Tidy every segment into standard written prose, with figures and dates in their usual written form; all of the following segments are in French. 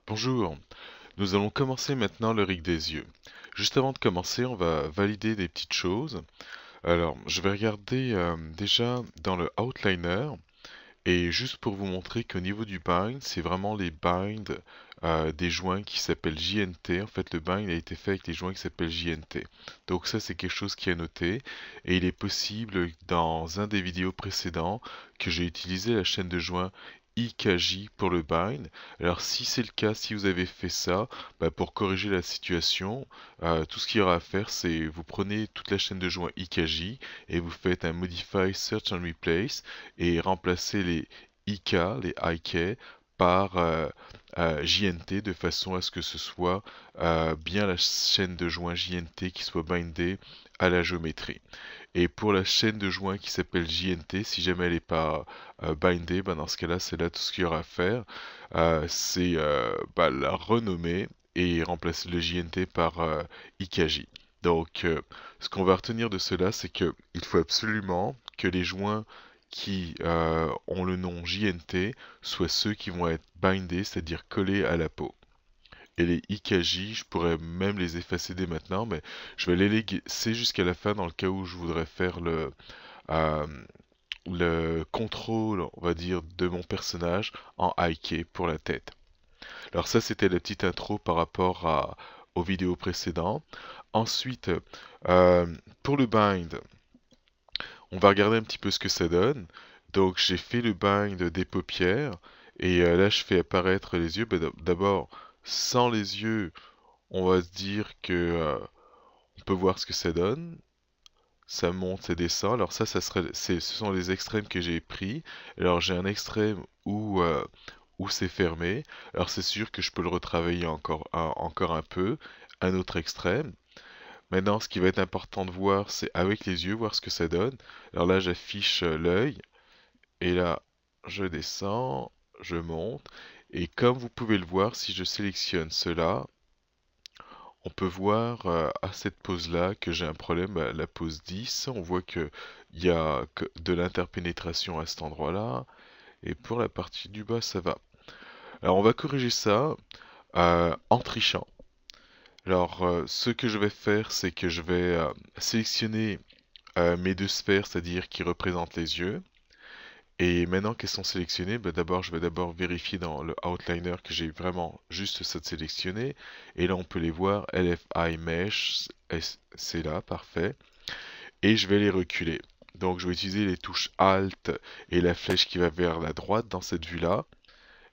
Bonjour, nous allons commencer maintenant le rig des yeux. Juste avant de commencer, on va valider des petites choses. Alors, je vais regarder déjà dans le outliner et juste pour vous montrer qu'au niveau du bind, c'est vraiment les binds des joints qui s'appellent JNT. En fait, le bind a été fait avec les joints qui s'appellent JNT. Donc ça, c'est quelque chose qui est noté et il est possible dans un des vidéos précédents que j'ai utilisé la chaîne de joints IKJ pour le bind. Alors si c'est le cas, si vous avez fait ça, bah, pour corriger la situation, tout ce qu'il y aura à faire, c'est vous prenez toute la chaîne de joints IKJ et vous faites un Modify Search and Replace et remplacez les IK, les IK, par JNT de façon à ce que ce soit bien la chaîne de joint JNT qui soit bindée à la géométrie. Et pour la chaîne de joint qui s'appelle JNT, si jamais elle n'est pas bindée, ben dans ce cas-là, c'est là tout ce qu'il y aura à faire. C'est bah, la renommer et remplacer le JNT par IKJ. Donc, ce qu'on va retenir de cela, c'est que il faut absolument que les joints qui ont le nom JNT soient ceux qui vont être bindés, c'est-à-dire collés à la peau. Et les IKJ, je pourrais même les effacer dès maintenant, mais je vais les laisser jusqu'à la fin dans le cas où je voudrais faire euh, le contrôle, on va dire, de mon personnage en IK pour la tête. Alors ça, c'était la petite intro par rapport aux vidéos précédentes. Ensuite, euh, pour le bind, on va regarder un petit peu ce que ça donne. Donc j'ai fait le bind des paupières et là je fais apparaître les yeux. Bah, d'abord, sans les yeux, on va se dire que on peut voir ce que ça donne. Ça monte, ça descend. Alors ça serait, ce sont les extrêmes que j'ai pris. Alors j'ai un extrême où c'est fermé. Alors c'est sûr que je peux le retravailler encore un peu. Un autre extrême. Maintenant, ce qui va être important de voir, c'est avec les yeux, voir ce que ça donne. Alors là, j'affiche l'œil. Et là, je descends, je monte. Et comme vous pouvez le voir, si je sélectionne cela, on peut voir à cette pose-là que j'ai un problème à la pose 10. On voit qu'il y a de l'interpénétration à cet endroit-là. Et pour la partie du bas, ça va. Alors on va corriger ça en trichant. Alors ce que je vais faire, c'est que je vais sélectionner mes deux sphères, c'est-à-dire qui représentent les yeux. Et maintenant qu'elles sont sélectionnées, bah d'abord je vais d'abord vérifier dans le outliner que j'ai vraiment juste ça de sélectionné. Et là on peut les voir, LFI Mesh, c'est là, parfait. Et je vais les reculer. Donc je vais utiliser les touches Alt et la flèche qui va vers la droite dans cette vue-là.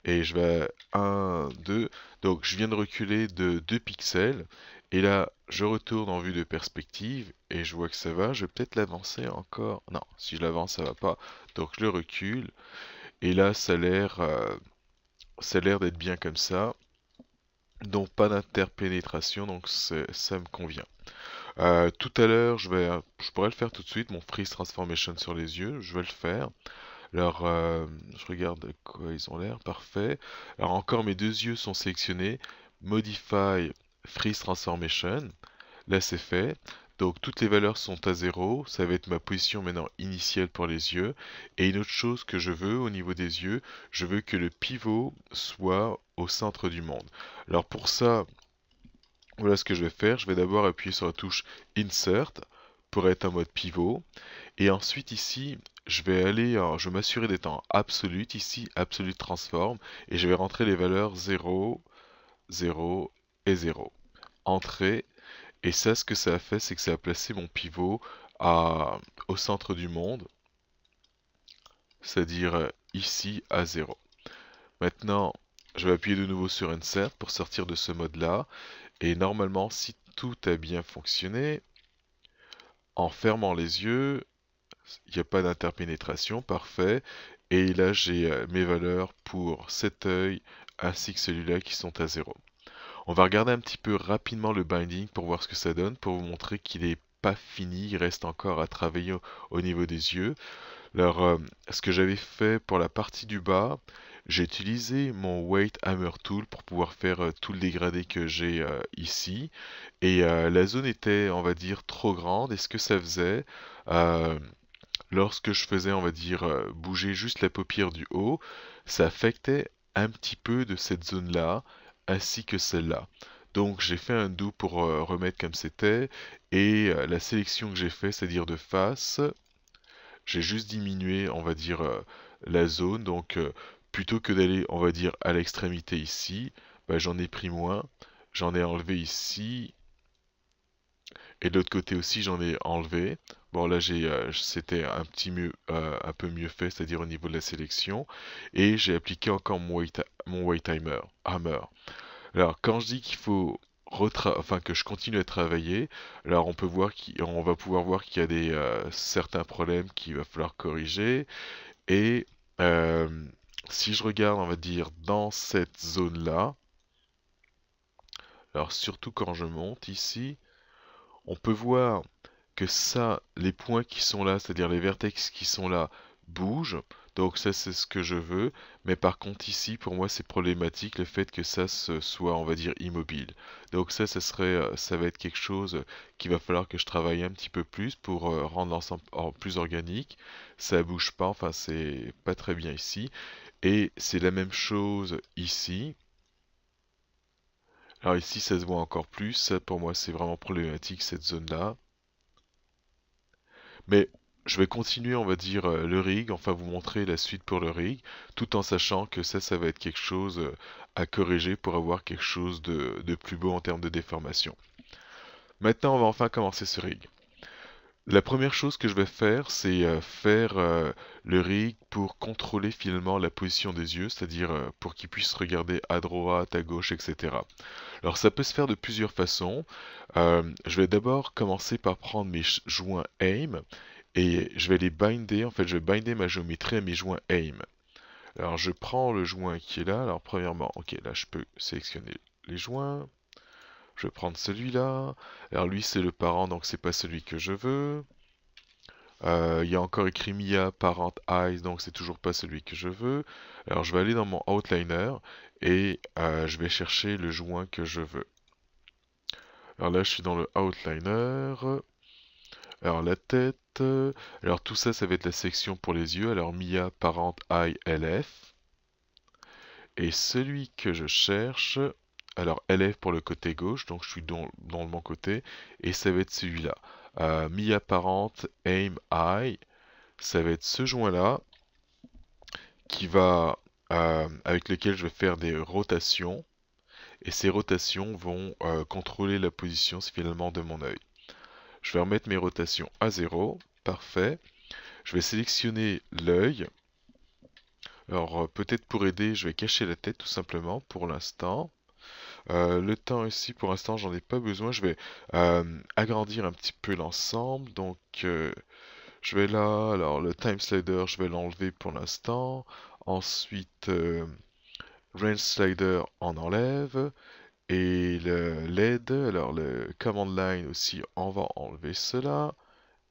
Et je vais 1, 2. Donc je viens de reculer de 2 pixels. Et là, je retourne en vue de perspective et je vois que ça va. Je vais peut-être l'avancer encore. Non, si je l'avance, ça va pas. Donc je le recule. Et là, ça a l'air d'être bien comme ça. Donc pas d'interpénétration, donc ça me convient. Tout à l'heure, je pourrais le faire tout de suite, mon Freeze Transformation sur les yeux. Je vais le faire. Alors, je regarde de quoi ils ont l'air, parfait. Alors encore, mes deux yeux sont sélectionnés. Modify Freeze Transformation. Là, c'est fait. Donc, toutes les valeurs sont à 0. Ça va être ma position maintenant initiale pour les yeux. Et une autre chose que je veux au niveau des yeux, je veux que le pivot soit au centre du monde. Alors pour ça, voilà ce que je vais faire. Je vais d'abord appuyer sur la touche Insert pour être en mode pivot. Et ensuite ici, je vais m'assurer d'être en Absolute, ici, Absolute Transform, et je vais rentrer les valeurs 0, 0 et 0. Entrée, et ça, ce que ça a fait, c'est que ça a placé mon pivot au centre du monde, c'est-à-dire ici à 0. Maintenant, je vais appuyer de nouveau sur Insert pour sortir de ce mode-là, et normalement, si tout a bien fonctionné, en fermant les yeux, il n'y a pas d'interpénétration, parfait. Et là, j'ai mes valeurs pour cet œil ainsi que celui-là qui sont à 0. On va regarder un petit peu rapidement le binding pour voir ce que ça donne, pour vous montrer qu'il n'est pas fini, il reste encore à travailler au niveau des yeux. Alors, ce que j'avais fait pour la partie du bas, j'ai utilisé mon Weight Hammer Tool pour pouvoir faire tout le dégradé que j'ai ici. Et la zone était, on va dire, trop grande. Et ce que ça faisait, euh, lorsque je faisais, on va dire, bouger juste la paupière du haut, ça affectait un petit peu de cette zone-là. ainsi que celle-là. Donc j'ai fait un do pour remettre comme c'était, et la sélection que j'ai fait, c'est-à-dire de face, j'ai juste diminué, on va dire, la zone. Donc plutôt que d'aller, on va dire, à l'extrémité ici, bah, j'en ai pris moins, j'en ai enlevé ici, et de l'autre côté aussi j'en ai enlevé. Bon là c'était un peu mieux fait, c'est-à-dire au niveau de la sélection, et j'ai appliqué encore mon white hammer. Alors, quand je dis qu'il faut enfin que je continue à travailler, alors on va pouvoir voir qu'il y a certains problèmes qu'il va falloir corriger. Et euh, si je regarde, on va dire, dans cette zone-là, alors surtout quand je monte ici, on peut voir que ça, les points qui sont là, c'est-à-dire les vertex qui sont là, bougent. Donc ça, c'est ce que je veux. Mais par contre, ici, pour moi, c'est problématique le fait que ça soit, on va dire, immobile. Donc ça va être quelque chose qu'il va falloir que je travaille un petit peu plus pour rendre l'ensemble plus organique. Ça bouge pas, enfin, c'est pas très bien ici. Et c'est la même chose ici. Alors ici, ça se voit encore plus. Ça, pour moi, c'est vraiment problématique, cette zone-là. Mais je vais continuer, on va dire, le rig, enfin vous montrer la suite pour le rig, tout en sachant que ça va être quelque chose à corriger pour avoir quelque chose de plus beau en termes de déformation. Maintenant, on va enfin commencer ce rig. La première chose que je vais faire, c'est faire le rig pour contrôler finalement la position des yeux, c'est-à-dire pour qu'ils puissent regarder à droite, à gauche, etc. Alors ça peut se faire de plusieurs façons. Je vais d'abord commencer par prendre mes joints aim et je vais les binder. En fait, je vais binder ma géométrie à mes joints aim. Alors je prends le joint qui est là. Alors premièrement, ok, là je peux sélectionner les joints. Je vais prendre celui-là. Alors lui c'est le parent, donc c'est pas celui que je veux. Il y a encore écrit Mia Parent Eyes, donc c'est toujours pas celui que je veux. Alors je vais aller dans mon outliner et je vais chercher le joint que je veux. Alors là je suis dans le outliner. Alors la tête. Alors tout ça, ça va être la section pour les yeux. Alors Mia Parent Eye LF. Et celui que je cherche, alors LF pour le côté gauche, donc je suis dans le bon côté, et ça va être celui-là. Mia Parent Aim Eye, ça va être ce joint-là avec lequel je vais faire des rotations, et ces rotations vont contrôler la position finalement de mon œil. Je vais remettre mes rotations à 0, parfait. Je vais sélectionner l'œil. Alors peut-être pour aider, je vais cacher la tête tout simplement pour l'instant. Le temps ici, pour l'instant, j'en ai pas besoin. Je vais agrandir un petit peu l'ensemble. Donc je vais là. Alors le time slider, je vais l'enlever pour l'instant. Ensuite, range slider, on enlève. Et le LED, alors le command line aussi, on va enlever cela.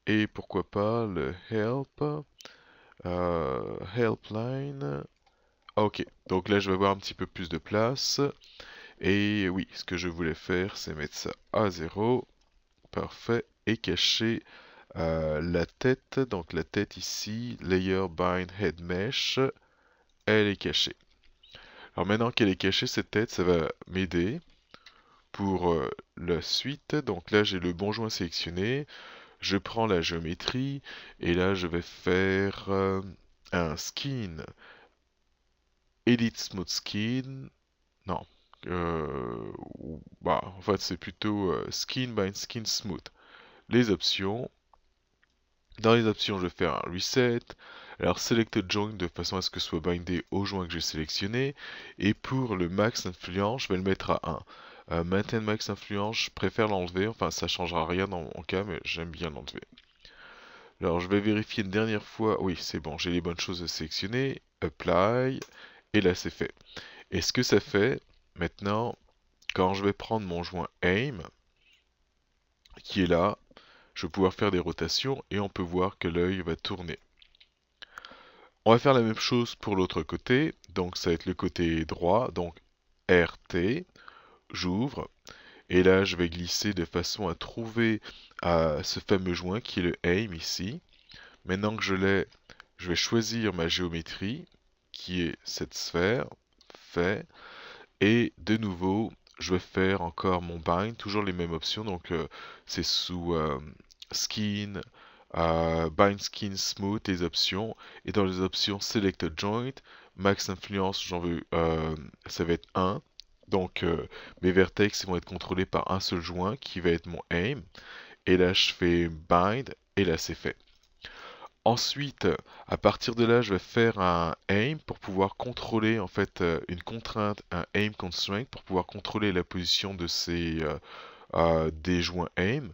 Et pourquoi pas le help. Helpline. Ok, donc là je vais avoir un petit peu plus de place. Et oui, ce que je voulais faire, c'est mettre ça à 0. Parfait. Et cacher la tête. Donc la tête ici, Layer Bind Head Mesh, elle est cachée. Alors maintenant qu'elle est cachée, cette tête, ça va m'aider pour la suite. Donc là, j'ai le bon joint sélectionné. Je prends la géométrie et là, je vais faire un skin. Edit Smooth Skin. Non. Bah, en fait, c'est plutôt Skin by Skin Smooth. Les options. Dans les options, je vais faire un reset. Alors, Selected Joint de façon à ce que ce soit bindé au joint que j'ai sélectionné. Et pour le max influence, je vais le mettre à 1. Maintain max influence, je préfère l'enlever. Enfin, ça changera rien dans mon cas, mais j'aime bien l'enlever. Alors, je vais vérifier une dernière fois. Oui, c'est bon, j'ai les bonnes choses à sélectionner. Apply. Et là, c'est fait. Et ce que ça fait, maintenant, quand je vais prendre mon joint Aim, qui est là, je vais pouvoir faire des rotations et on peut voir que l'œil va tourner. On va faire la même chose pour l'autre côté, donc ça va être le côté droit, donc RT, j'ouvre, et là je vais glisser de façon à trouver ce fameux joint qui est le Aim ici. Maintenant que je l'ai, je vais choisir ma géométrie, qui est cette sphère, fait, Et de nouveau, je vais faire encore mon bind, toujours les mêmes options. Donc c'est sous skin, bind skin smooth, les options. Et dans les options select a joint, max influence, ça va être 1. Donc mes vertex vont être contrôlés par un seul joint qui va être mon aim. Et là je fais bind et là c'est fait. Ensuite, à partir de là, je vais faire un aim pour pouvoir contrôler en fait une contrainte, un aim constraint pour pouvoir contrôler la position de des joints aim.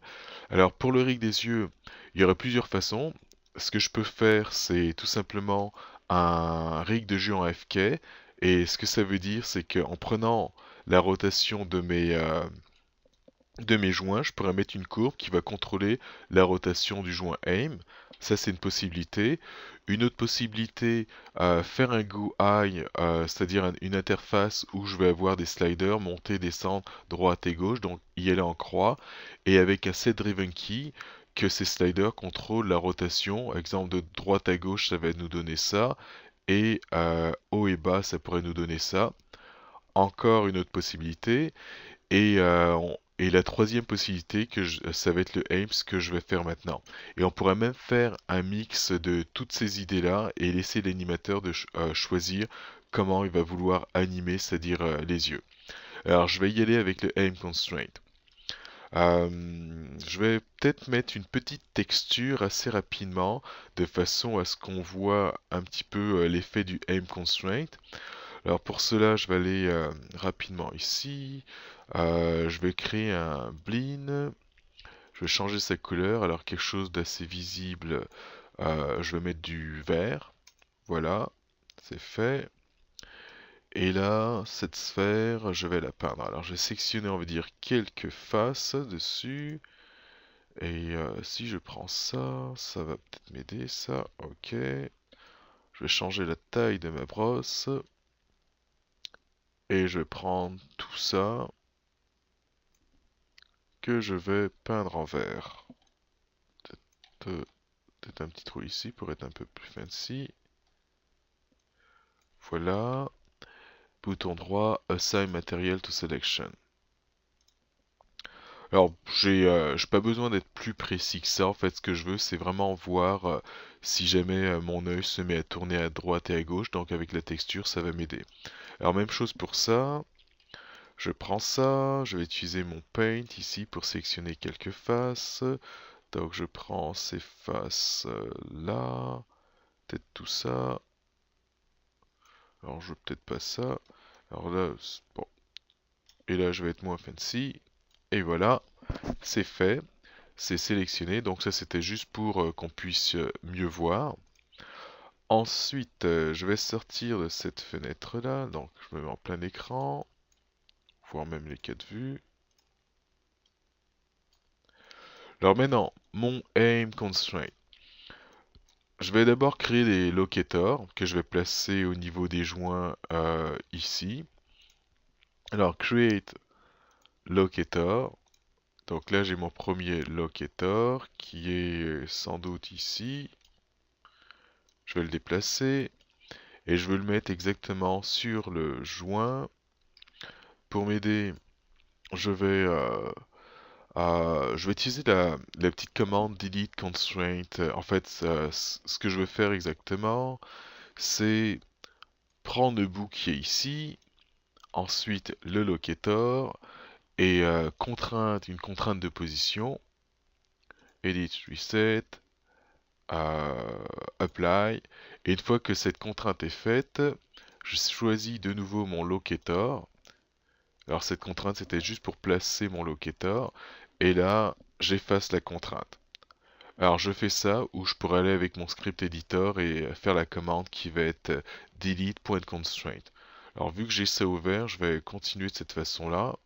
Alors pour le rig des yeux, il y aurait plusieurs façons. Ce que je peux faire, c'est tout simplement un rig de jeu en FK. Et ce que ça veut dire, c'est qu'en prenant la rotation de mes joints, je pourrais mettre une courbe qui va contrôler la rotation du joint aim. Ça, c'est une possibilité. Une autre possibilité, faire un GUI, c'est-à-dire une interface où je vais avoir des sliders, monter, descendre, droite et gauche, donc y aller en croix, et avec un set driven key, que ces sliders contrôlent la rotation. Exemple de droite à gauche, ça va nous donner ça, et haut et bas, ça pourrait nous donner ça. Encore une autre possibilité. Et la troisième possibilité, ça va être le aim, ce que je vais faire maintenant. Et on pourrait même faire un mix de toutes ces idées-là et laisser l'animateur choisir comment il va vouloir animer, c'est-à-dire les yeux. Alors je vais y aller avec le aim constraint. Je vais peut-être mettre une petite texture assez rapidement, de façon à ce qu'on voit un petit peu l'effet du aim constraint. Alors pour cela, je vais aller rapidement ici. Je vais créer un bleen. Je vais changer sa couleur. Alors quelque chose d'assez visible. Je vais mettre du vert. Voilà, c'est fait. Et là, cette sphère, je vais la peindre. Alors je vais sectionner, on va dire, quelques faces dessus. Et si je prends ça, ça va peut-être m'aider, ça. Ok. Je vais changer la taille de ma brosse. Et je vais prendre tout ça que je vais peindre en vert. Peut-être un petit trou ici pour être un peu plus fancy. Voilà. Bouton droit, Assign Material to Selection. Alors, j'ai pas besoin d'être plus précis que ça. En fait, ce que je veux, c'est vraiment voir si jamais mon œil se met à tourner à droite et à gauche. Donc, avec la texture, ça va m'aider. Alors, même chose pour ça. Je prends ça. Je vais utiliser mon Paint ici pour sélectionner quelques faces. Donc, je prends ces faces là. Peut-être tout ça. Alors, je veux peut-être pas ça. Alors là, bon. Et là, je vais être moins fancy. Et voilà, c'est fait. C'est sélectionné. Donc ça, c'était juste pour qu'on puisse mieux voir. Ensuite, je vais sortir de cette fenêtre-là. Donc, je me mets en plein écran. Voir même les 4 vues. Alors maintenant, mon aim constraint. Je vais d'abord créer des locators que je vais placer au niveau des joints ici. Alors, create locator. Donc là, j'ai mon premier locator qui est sans doute ici. Je vais le déplacer et je veux le mettre exactement sur le joint. Pour m'aider, je vais, je vais utiliser la petite commande delete constraint. En fait, ce que je vais faire exactement, c'est prendre le bout qui est ici, ensuite le locator et une contrainte de position, edit reset, apply. Et une fois que cette contrainte est faite, je choisis de nouveau mon locator. Alors cette contrainte, c'était juste pour placer mon locator. Et là, j'efface la contrainte. Alors je fais ça, ou je pourrais aller avec mon script editor et faire la commande qui va être delete.constraint. Alors vu que j'ai ça ouvert, je vais continuer de cette façon-là.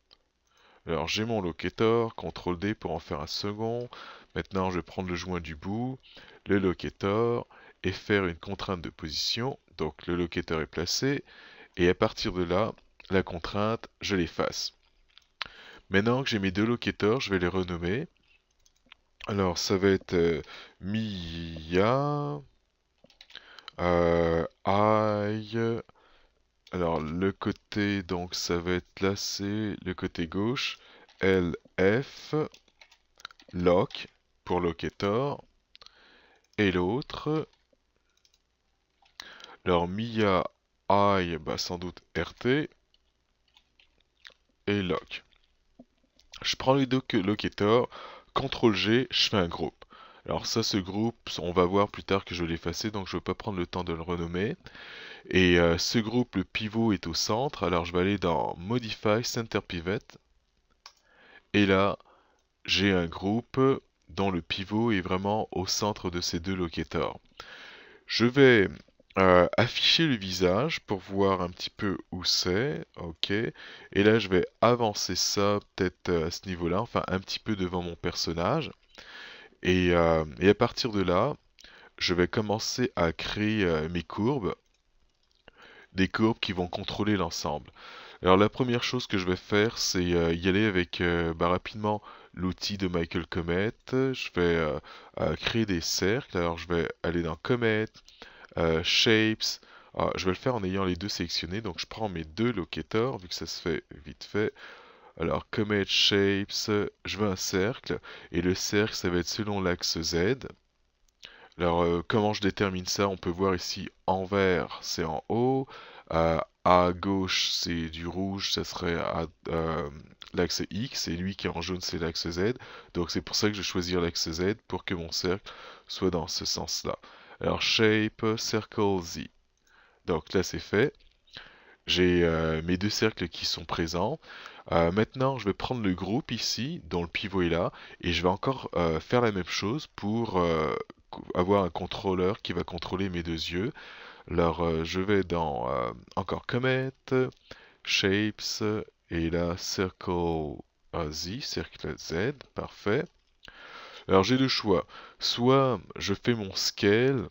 Alors j'ai mon locator, CTRL D pour en faire un second. Maintenant je vais prendre le joint du bout, le locator, et faire une contrainte de position. Donc le locator est placé, et à partir de là, la contrainte, je l'efface. Maintenant que j'ai mes deux locators, je vais les renommer. Alors ça va être Mia, I, Alors le côté, donc ça va être là, c'est le côté gauche, LF, lock pour locator, et l'autre, alors Mia I, bah sans doute RT, et lock. Je prends les deux locators, CTRL G, je fais un groupe. Alors ça, ce groupe, on va voir plus tard que je vais l'effacer, donc je ne vais pas prendre le temps de le renommer. Et ce groupe, le pivot est au centre, alors je vais aller dans Modify Center Pivot, et là, j'ai un groupe dont le pivot est vraiment au centre de ces deux locators. Je vais afficher le visage pour voir un petit peu où c'est, ok. Et là, je vais avancer ça peut-être à ce niveau-là, enfin un petit peu devant mon personnage. Et à partir de là, je vais commencer à créer mes courbes, des courbes qui vont contrôler l'ensemble. Alors la première chose que je vais faire, c'est y aller avec rapidement l'outil de Michael Comet. Je vais créer des cercles. Alors je vais aller dans Comet, Shapes. Je vais le faire en ayant les deux sélectionnés. Donc je prends mes deux locators, vu que ça se fait vite fait. Alors Comet, Shapes, je veux un cercle. Et le cercle, ça va être selon l'axe Z. Alors, comment je détermine ça? On peut voir ici en vert, c'est en haut. À gauche, c'est du rouge, ça serait à l'axe X. Et lui qui est en jaune, c'est l'axe Z. Donc, c'est pour ça que je vais choisir l'axe Z pour que mon cercle soit dans ce sens-là. Alors, Shape, Circle Z. Donc là, c'est fait. J'ai mes deux cercles qui sont présents. Maintenant, je vais prendre le groupe ici, dont le pivot est là, et je vais encore faire la même chose pour avoir un contrôleur qui va contrôler mes deux yeux. Alors, je vais dans encore Comet, Shapes, et là, Circle Z, cercle Z, parfait. Alors, j'ai le choix. Soit je fais mon scale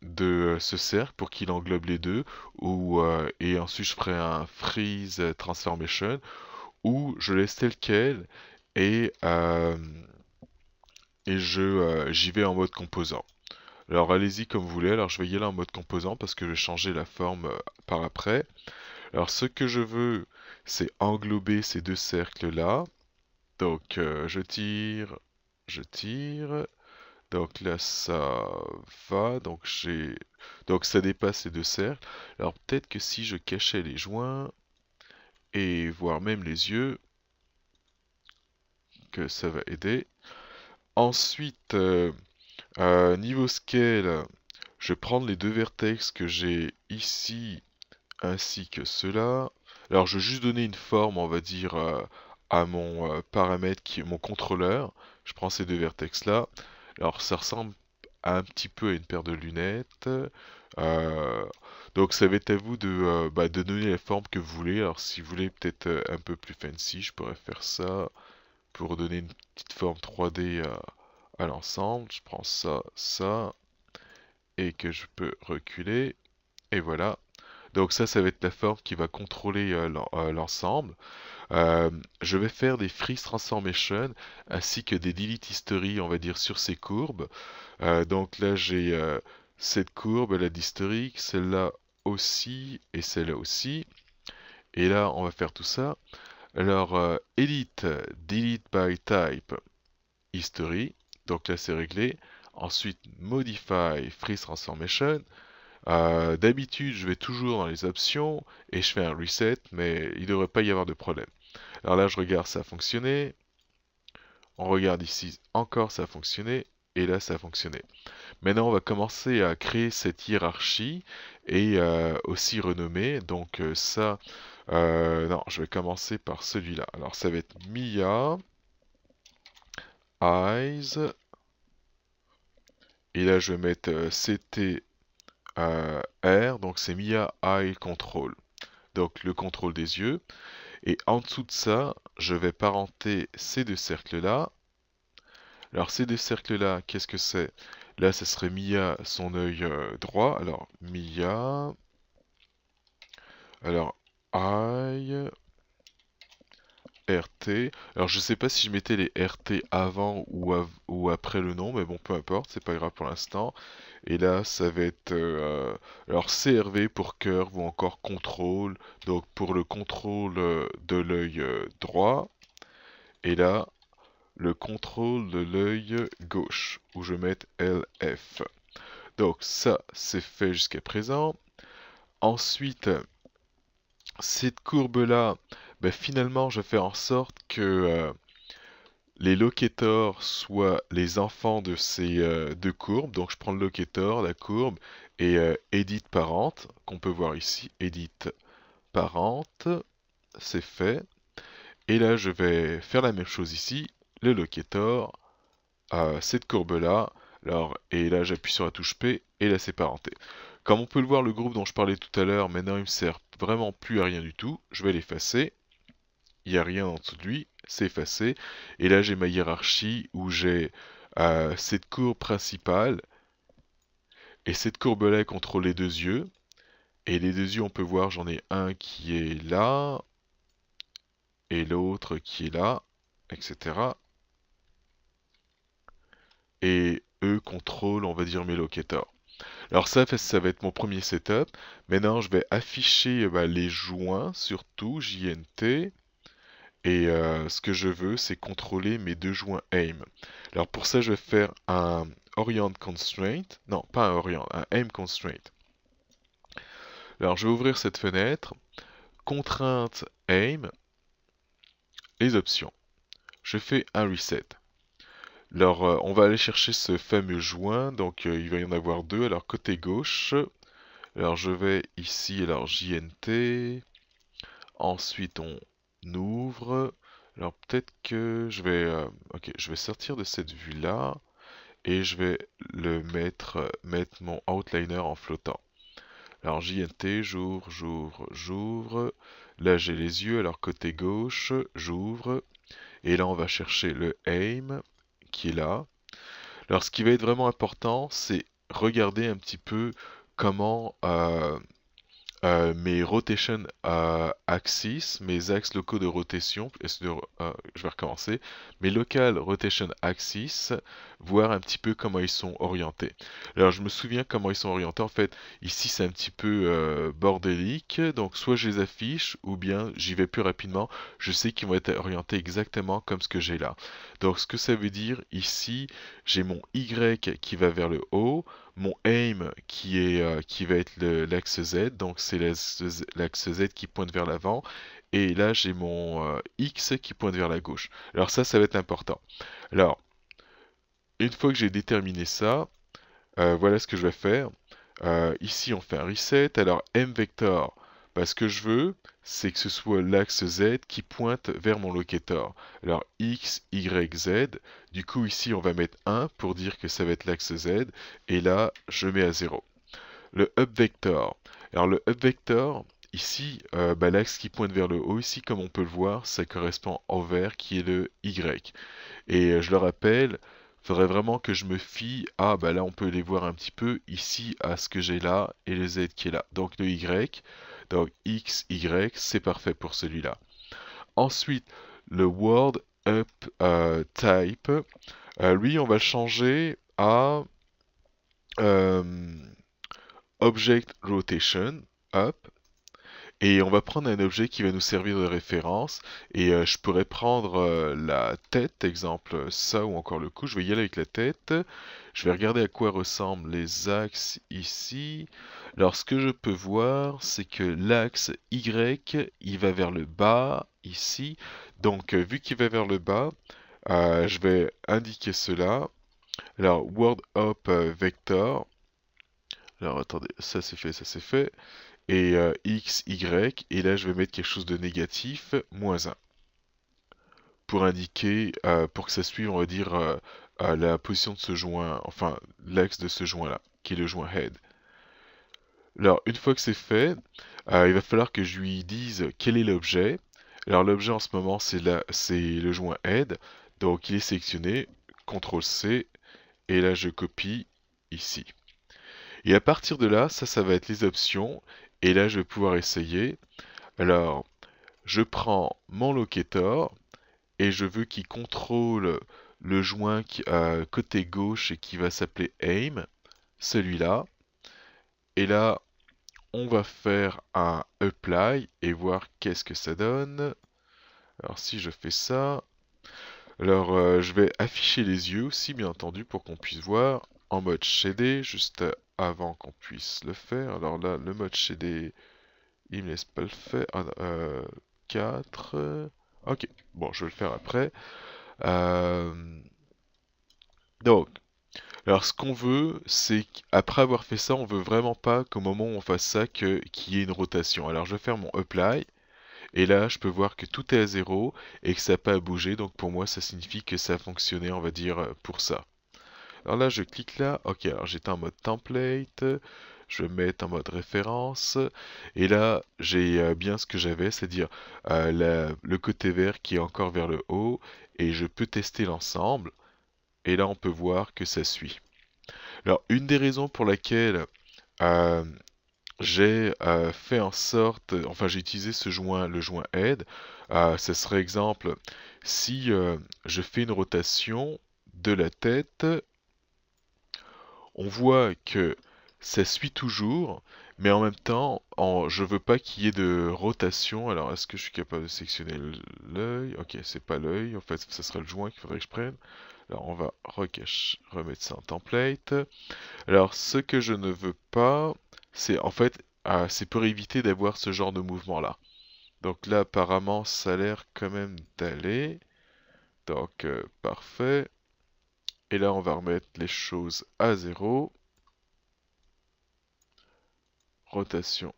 de ce cercle pour qu'il englobe les deux, et ensuite je ferai un freeze transformation, ou je laisse tel quel et, j'y vais en mode composant. Alors allez-y comme vous voulez, alors je vais y aller en mode composant parce que je vais changer la forme par après. Alors ce que je veux, c'est englober ces deux cercles là. Donc je tire, donc là ça va, donc ça dépasse les deux cercles. Alors peut-être que si je cachais les joints, et voire même les yeux, que ça va aider. Ensuite, niveau scale, je vais prendre les deux vertex que j'ai ici, ainsi que ceux-là. Alors je vais juste donner une forme, on va dire, à mon paramètre qui est mon contrôleur. Je prends ces deux vertex-là. Alors ça ressemble un petit peu à une paire de lunettes. Euh, donc ça va être à vous de donner la forme que vous voulez. Alors si vous voulez peut-être un peu plus fancy, je pourrais faire ça pour donner une petite forme 3D à l'ensemble. Je prends ça, ça, et que je peux reculer. Et voilà. Donc ça va être la forme qui va contrôler l'ensemble. Je vais faire des freeze transformation ainsi que des delete history, on va dire, sur ces courbes. Donc là, j'ai cette courbe, la d'historique, celle-là aussi et celle-là aussi. Et là, on va faire tout ça. Alors, edit, delete by type, history. Donc là, c'est réglé. Ensuite, modify, freeze transformation. D'habitude, je vais toujours dans les options et je fais un reset, mais il ne devrait pas y avoir de problème. Alors là, je regarde, ça a fonctionné. On regarde ici, encore ça a fonctionné. Et là, ça a fonctionné. Maintenant, on va commencer à créer cette hiérarchie et aussi renommer. Donc ça, non, je vais commencer par celui-là. Alors ça va être Mia, Eyes. Et là, je vais mettre CT R. Donc c'est Mia Eye Control. Donc le contrôle des yeux. Et en dessous de ça, je vais parenter ces deux cercles-là. Alors ces deux cercles-là, qu'est-ce que c'est? Là, ce serait Mia, son œil droit. Alors Mia, alors eye, RT. Alors je sais pas si je mettais les RT avant ou après le nom, mais bon, peu importe, c'est pas grave pour l'instant. Et là, ça va être alors CRV pour curve ou encore contrôle. Donc pour le contrôle de l'œil droit. Et là, le contrôle de l'œil gauche, où je vais mettre LF. Donc ça, c'est fait jusqu'à présent. Ensuite, cette courbe-là, ben, finalement, je fais en sorte que les locators soient les enfants de ces deux courbes. Donc je prends le locator, la courbe, et edit parent, qu'on peut voir ici, edit parent, c'est fait. Et là, je vais faire la même chose ici, le locator, cette courbe-là, alors, et là j'appuie sur la touche P, et là c'est parenté. Comme on peut le voir, le groupe dont je parlais tout à l'heure, maintenant il me sert vraiment plus à rien du tout. Je vais l'effacer. Il n'y a rien en dessous de lui, c'est effacé. Et là j'ai ma hiérarchie où j'ai cette courbe principale, et cette courbe-là contrôle les deux yeux. Et les deux yeux, on peut voir, j'en ai un qui est là, et l'autre qui est là, etc. Et eux contrôlent, on va dire, mes locators. Alors ça va être mon premier setup. Maintenant, je vais afficher les joints, surtout, JNT. Et ce que je veux, c'est contrôler mes deux joints aim. Alors pour ça, je vais faire un orient constraint. Non, pas un orient, un aim constraint. Alors je vais ouvrir cette fenêtre. Contrainte aim. Les options. Je fais un reset. Alors on va aller chercher ce fameux joint. Donc il va y en avoir deux. Alors côté gauche. Alors je vais ici, alors JNT. Ensuite on ouvre. Alors peut-être que je vais, ok, je vais sortir de cette vue-là et je vais mettre mon outliner en flottant. Alors JNT, j'ouvre. Là j'ai les yeux, alors côté gauche, j'ouvre. Et là on va chercher le aim qui est là. Alors ce qui va être vraiment important, c'est regarder un petit peu comment mes rotation axis, mes axes locaux de rotation, je vais recommencer, mes local rotation axis, voir un petit peu comment ils sont orientés. Alors je me souviens comment ils sont orientés, en fait, ici c'est un petit peu bordélique, donc soit je les affiche, ou bien j'y vais plus rapidement, je sais qu'ils vont être orientés exactement comme ce que j'ai là. Donc ce que ça veut dire, ici, j'ai mon Y qui va vers le haut, mon aim qui va être l'axe Z, donc c'est l'axe Z qui pointe vers l'avant, et là j'ai mon X qui pointe vers la gauche. Alors ça va être important. Alors, une fois que j'ai déterminé ça, voilà ce que je vais faire. Ici on fait un reset, alors M vector, ce que je veux, c'est que ce soit l'axe Z qui pointe vers mon locator. Alors X, Y, Z, du coup ici on va mettre 1 pour dire que ça va être l'axe Z, et là je mets à 0. Le up vector. Alors le up vector, ici, l'axe qui pointe vers le haut, ici comme on peut le voir, ça correspond au vert qui est le Y. Et je le rappelle, il faudrait vraiment que je me fie à, là on peut les voir un petit peu, ici à ce que j'ai là et le Z qui est là. Donc le Y, donc X, Y, c'est parfait pour celui-là. Ensuite, le word up type, lui on va le changer à object rotation up. Et on va prendre un objet qui va nous servir de référence. Et je pourrais prendre la tête, exemple ça, ou encore le cou. Je vais y aller avec la tête. Je vais regarder à quoi ressemblent les axes ici. Alors ce que je peux voir, c'est que l'axe Y, il va vers le bas, ici. Donc vu qu'il va vers le bas, je vais indiquer cela. Alors word up vector. Alors attendez, ça c'est fait, ça c'est fait. Et x, y, et là je vais mettre quelque chose de négatif, -1. Pour indiquer, pour que ça suive, on va dire, la position de ce joint, enfin l'axe de ce joint-là, qui est le joint head. Alors une fois que c'est fait, il va falloir que je lui dise quel est l'objet. Alors l'objet en ce moment c'est le joint head, donc il est sélectionné, CTRL C, et là je copie ici. Et à partir de là, ça va être les options. Et là, je vais pouvoir essayer. Alors, je prends mon locator. et je veux qu'il contrôle le joint côté gauche et qui va s'appeler aim, celui-là. Et là, on va faire un apply et voir qu'est-ce que ça donne. Alors si je fais ça, alors je vais afficher les yeux aussi bien entendu pour qu'on puisse voir en mode shadé juste avant qu'on puisse le faire. Alors là, le mode shadé, il me laisse pas le faire. 4. Ok, bon, je vais le faire après. Euh, donc, alors ce qu'on veut, c'est qu'après avoir fait ça, on veut vraiment pas qu'au moment où on fasse ça, qu'il y ait une rotation. Alors je vais faire mon apply, et là je peux voir que tout est à 0 et que ça n'a pas à bouger, donc pour moi ça signifie que ça a fonctionné, on va dire, pour ça. Alors là je clique là, ok, alors j'étais en mode template, je vais me mettre en mode référence, et là j'ai bien ce que j'avais, c'est-à-dire le côté vert qui est encore vers le haut, et je peux tester l'ensemble, et là on peut voir que ça suit. Alors, une des raisons pour laquelle euh, j'ai fait en sorte, enfin j'ai utilisé ce joint, le joint aide, ce serait exemple, si je fais une rotation de la tête, on voit que ça suit toujours, mais en même temps, je veux pas qu'il y ait de rotation. Alors, est-ce que je suis capable de sectionner l'œil? Ok, c'est pas l'œil, en fait, ce serait le joint qu'il faudrait que je prenne. Alors, on va remettre ça en template. Alors, ce que je ne veux pas, c'est en fait, c'est pour éviter d'avoir ce genre de mouvement-là. Donc là, apparemment, ça a l'air quand même d'aller. Donc, parfait. Et là, on va remettre les choses à 0. Rotation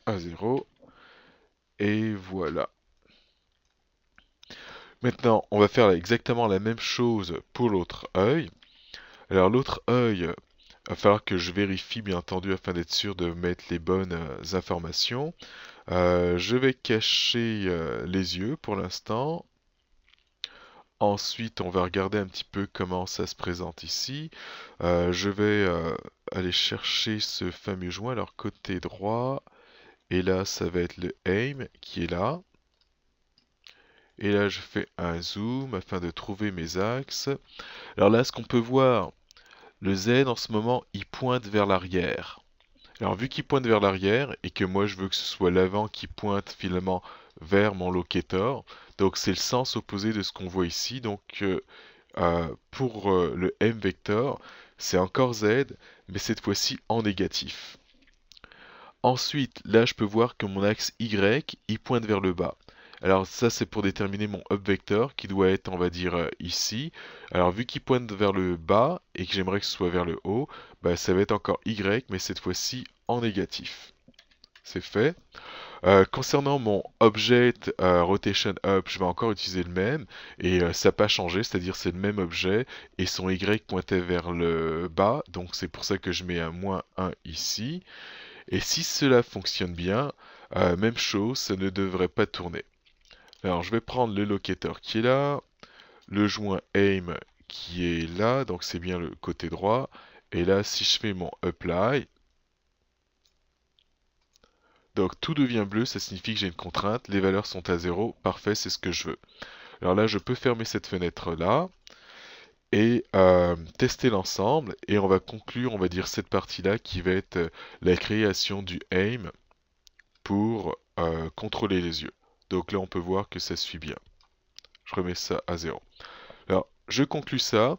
à 0. Et voilà. Maintenant, on va faire exactement la même chose pour l'autre œil. Alors, l'autre œil, il va falloir que je vérifie, bien entendu, afin d'être sûr de mettre les bonnes informations. Je vais cacher les yeux pour l'instant. Ensuite, on va regarder un petit peu comment ça se présente ici. Je vais aller chercher ce fameux joint, alors côté droit. Et là, ça va être le aim qui est là. Et là, je fais un zoom afin de trouver mes axes. Alors là, ce qu'on peut voir, le Z en ce moment, il pointe vers l'arrière. Alors vu qu'il pointe vers l'arrière et que moi je veux que ce soit l'avant qui pointe finalement vers mon locator, donc c'est le sens opposé de ce qu'on voit ici. Donc pour le M vector, c'est encore Z, mais cette fois-ci en négatif. Ensuite, là je peux voir que mon axe Y, il pointe vers le bas. Alors ça c'est pour déterminer mon up vector qui doit être on va dire ici. Alors vu qu'il pointe vers le bas et que j'aimerais que ce soit vers le haut, bah, ça va être encore Y mais cette fois-ci en négatif. C'est fait. Concernant mon object rotation up, je vais encore utiliser le même et ça n'a pas changé, c'est-à-dire c'est le même objet et son Y pointait vers le bas, donc c'est pour ça que je mets un -1 ici. Et si cela fonctionne bien, même chose, ça ne devrait pas tourner. Alors je vais prendre le locator qui est là, le joint aim qui est là, donc c'est bien le côté droit. Et là, si je fais mon apply, donc tout devient bleu, ça signifie que j'ai une contrainte, les valeurs sont à 0, parfait, c'est ce que je veux. Alors là, je peux fermer cette fenêtre-là et tester l'ensemble, et on va conclure, on va dire, cette partie-là qui va être la création du aim pour contrôler les yeux. Donc là, on peut voir que ça suit bien. Je remets ça à 0. Alors, je conclus ça.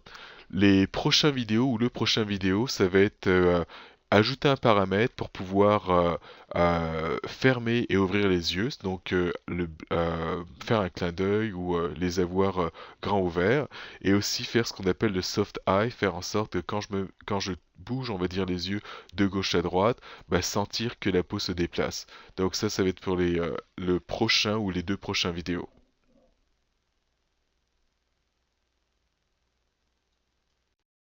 Les prochaines vidéos ou le prochain vidéo, ça va être ajouter un paramètre pour pouvoir fermer et ouvrir les yeux, donc faire un clin d'œil ou les avoir grands ouverts, et aussi faire ce qu'on appelle le soft eye, faire en sorte que quand je bouge, on va dire les yeux de gauche à droite, bah, sentir que la peau se déplace. Donc ça va être pour le prochain ou les deux prochains vidéos.